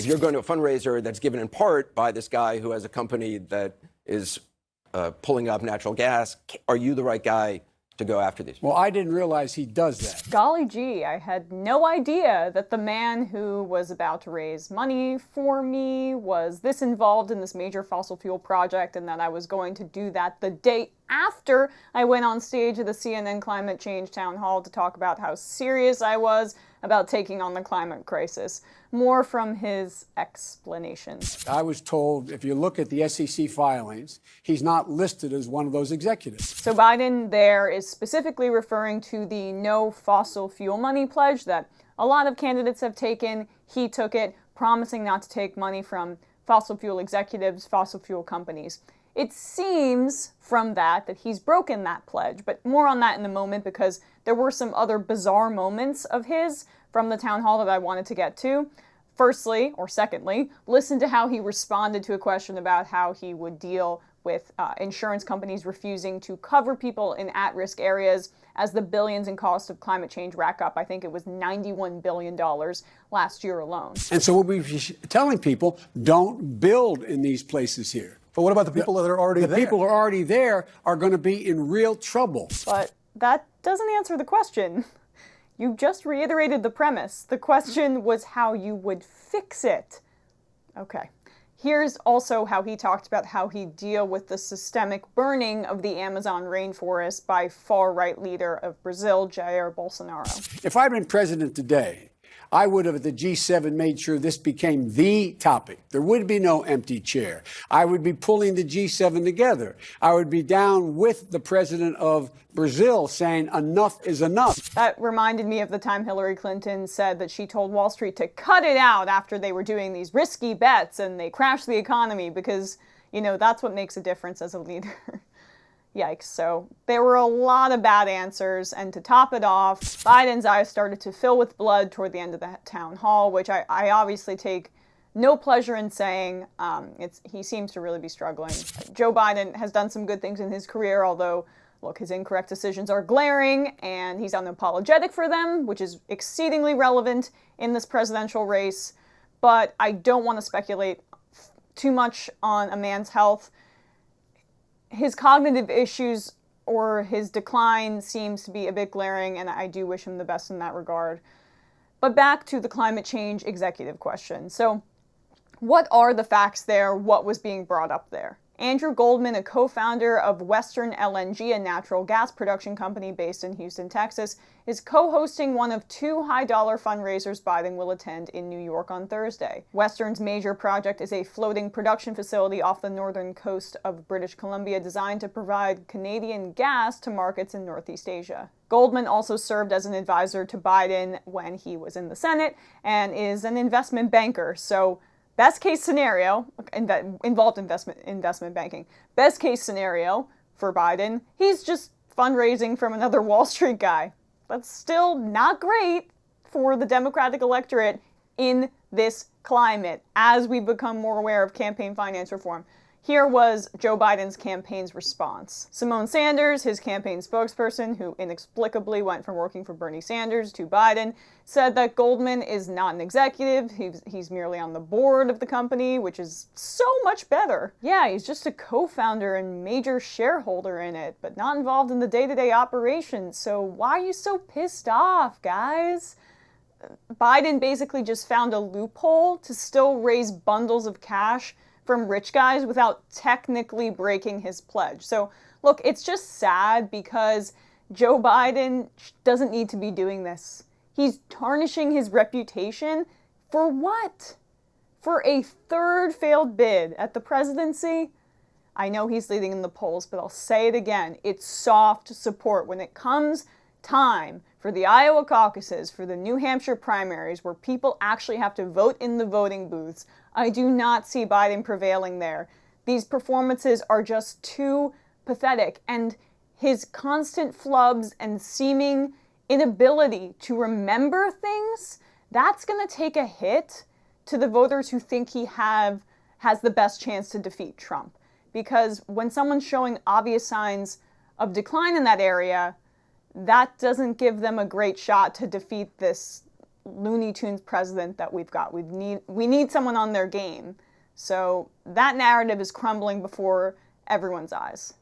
if you're going to a fundraiser that's given in part by this guy who has a company that is pulling up natural gas, are you the right guy to go after these people? Well, I didn't realize he does that. Golly gee, I had no idea that the man who was about to raise money for me was this involved in this major fossil fuel project, and that I was going to do that the day after I went on stage at the CNN Climate Change Town Hall to talk about how serious I was about taking on the climate crisis. More from his explanations. I was told if you look at the SEC filings, he's not listed as one of those executives. So Biden there is specifically referring to the no fossil fuel money pledge that a lot of candidates have taken. He took it, promising not to take money from fossil fuel executives, fossil fuel companies. It seems from that he's broken that pledge, but more on that in a moment because there were some other bizarre moments of his from the town hall that I wanted to get to. Firstly, or secondly, listen to how he responded to a question about how he would deal with insurance companies refusing to cover people in at-risk areas as the billions in cost of climate change rack up. I think it was $91 billion last year alone. And so we'll be telling people, don't build in these places here. But what about the people that are already there? The people who are already there are going to be in real trouble. But that doesn't answer the question. You just reiterated the premise. The question was how you would fix it. Okay. Here's also how he talked about how he'd deal with the systemic burning of the Amazon rainforest by far-right leader of Brazil, Jair Bolsonaro. If I'd been president today, I would have at the G7 made sure this became the topic. There would be no empty chair. I would be pulling the G7 together. I would be down with the president of Brazil saying enough is enough. That reminded me of the time Hillary Clinton said that she told Wall Street to cut it out after they were doing these risky bets and they crashed the economy because, you know, that's what makes a difference as a leader. Yikes. So there were a lot of bad answers, and to top it off, Biden's eyes started to fill with blood toward the end of the town hall, which I obviously take no pleasure in saying. He seems to really be struggling. Joe Biden has done some good things in his career, although, look, his incorrect decisions are glaring, and he's unapologetic for them, which is exceedingly relevant in this presidential race. But I don't want to speculate too much on a man's health. His cognitive issues or his decline seems to be a bit glaring, and I do wish him the best in that regard. But back to the climate change executive question. So what are the facts there? What was being brought up there? Andrew Goldman, a co-founder of Western LNG, a natural gas production company based in Houston, Texas, is co-hosting one of two high-dollar fundraisers Biden will attend in New York on Thursday. Western's major project is a floating production facility off the northern coast of British Columbia designed to provide Canadian gas to markets in Northeast Asia. Goldman also served as an advisor to Biden when he was in the Senate and is an investment banker, so best case scenario, involved investment banking. Best case scenario for Biden, he's just fundraising from another Wall Street guy. That's still not great for the Democratic electorate in this climate as we become more aware of campaign finance reform. Here was Joe Biden's campaign's response. Simone Sanders, his campaign spokesperson, who inexplicably went from working for Bernie Sanders to Biden, said that Goldman is not an executive. He's merely on the board of the company, which is so much better. Yeah, he's just a co-founder and major shareholder in it, but not involved in the day-to-day operations. So why are you so pissed off, guys? Biden basically just found a loophole to still raise bundles of cash from rich guys without technically breaking his pledge. So look, it's just sad because Joe Biden doesn't need to be doing this. He's tarnishing his reputation for what? For a third failed bid at the presidency? I know he's leading in the polls, but I'll say it again. It's soft support when it comes time for the Iowa caucuses, for the New Hampshire primaries, where people actually have to vote in the voting booths. I do not see Biden prevailing there. These performances are just too pathetic, and his constant flubs and seeming inability to remember things, that's going to take a hit to the voters who think he has the best chance to defeat Trump. Because when someone's showing obvious signs of decline in that area, that doesn't give them a great shot to defeat this Looney Tunes president that we've got. We need someone on their game. So that narrative is crumbling before everyone's eyes.